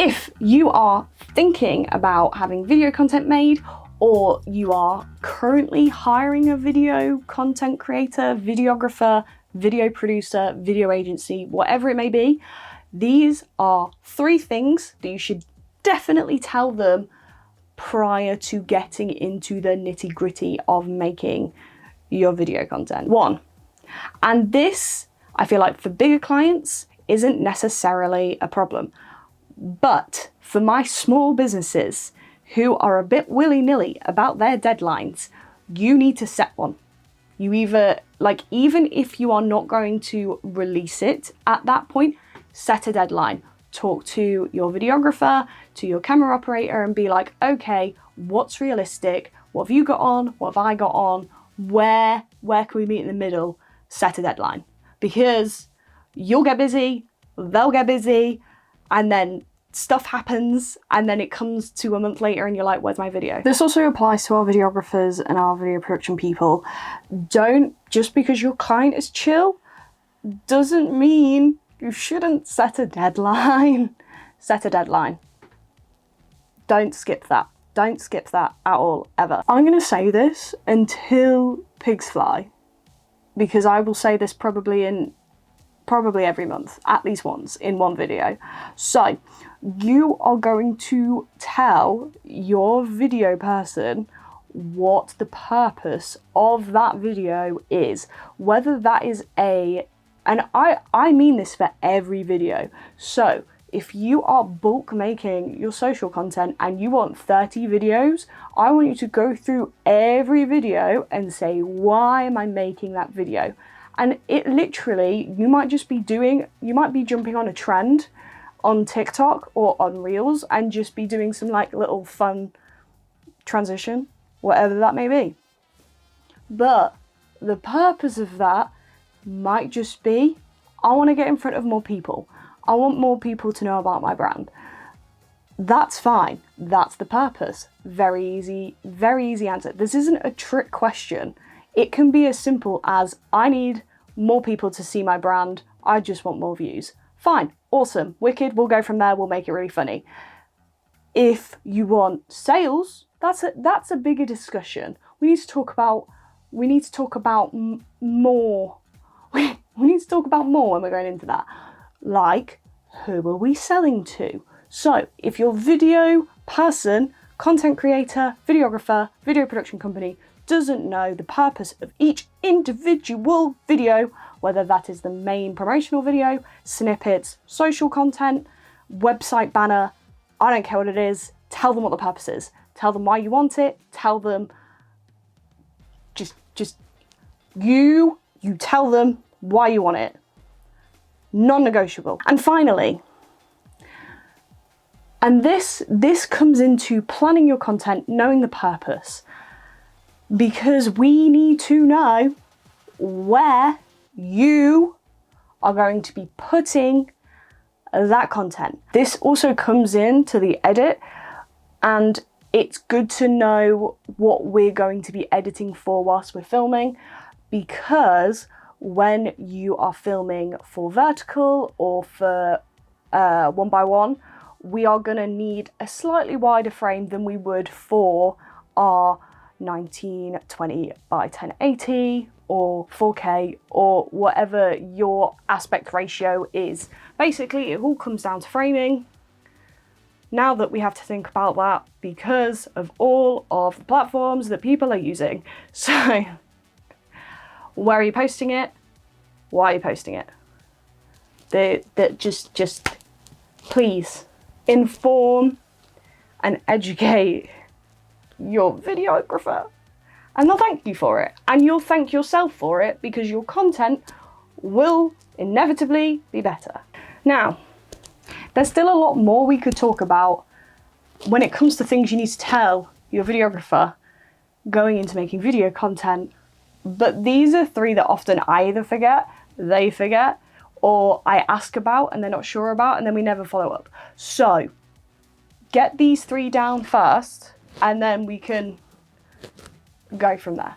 If you are thinking about having video content made, or you are currently hiring a video content creator, videographer, video producer, video agency, whatever it may be, these are 3 things that you should definitely tell them prior to getting into the nitty-gritty of making your video content. 1, and this, I feel like for bigger clients, isn't necessarily a problem. But for my small businesses who are a bit willy-nilly about their deadlines, you need to set one. You either, even if you are not going to release it at that point, set a deadline. Talk to your videographer, to your camera operator, and be like, okay, what's realistic? What have you got on? What have I got on? Where can we meet in the middle? Set a deadline. Because you'll get busy, they'll get busy, and then stuff happens, and then it comes to a month later and you're like, where's my video? This also applies to our videographers and our video production people. Just because your client is chill, doesn't mean you shouldn't set a deadline. Set a deadline. Don't skip that. Don't skip that at all, ever. I'm gonna say this until pigs fly, because I will say this probably every month, at least once in one video. So you are going to tell your video person what the purpose of that video is, whether that is and I mean this for every video. So if you are bulk making your social content and you want 30 videos, I want you to go through every video and say, why am I making that video? And it literally, you might be jumping on a trend on TikTok or on Reels and just be doing some little fun transition, whatever that may be. But the purpose of that might just be, I want to get in front of more people. I want more people to know about my brand. That's fine. That's the purpose. Very easy answer. This isn't a trick question. It can be as simple as, I need more people to see my brand. I just want more views. Fine. Awesome. Wicked. We'll go from there. We'll make it really funny. If you want sales, that's a bigger discussion. We need to talk about more. We need to talk about more when we're going into that. Like, who are we selling to? So if your video person, content creator, videographer, video production company doesn't know the purpose of each individual video, whether that is the main promotional video, snippets, social content, website banner, I don't care what it is, tell them what the purpose is. Tell them why you want it. Tell them, you tell them why you want it. Non-negotiable. And finally, and this comes into planning your content, knowing the purpose, because we need to know where you are going to be putting that content. This also comes into the edit, and it's good to know what we're going to be editing for whilst we're filming, because when you are filming for vertical or for 1x1, we are going to need a slightly wider frame than we would for our 1920 by 1080 or 4K or whatever your aspect ratio is. Basically, it all comes down to framing. Now that we have to think about that because of all of the platforms that people are using. So, where are you posting it? Why are you posting it? Just please inform and educate your videographer, and they'll thank you for it, and you'll thank yourself for it, because your content will inevitably be better. Now, there's still a lot more we could talk about when it comes to things you need to tell your videographer going into making video content, but these are 3 that often I either forget, they forget, or I ask about and they're not sure about, and then we never follow up. So get these 3 down first, and then we can go from there.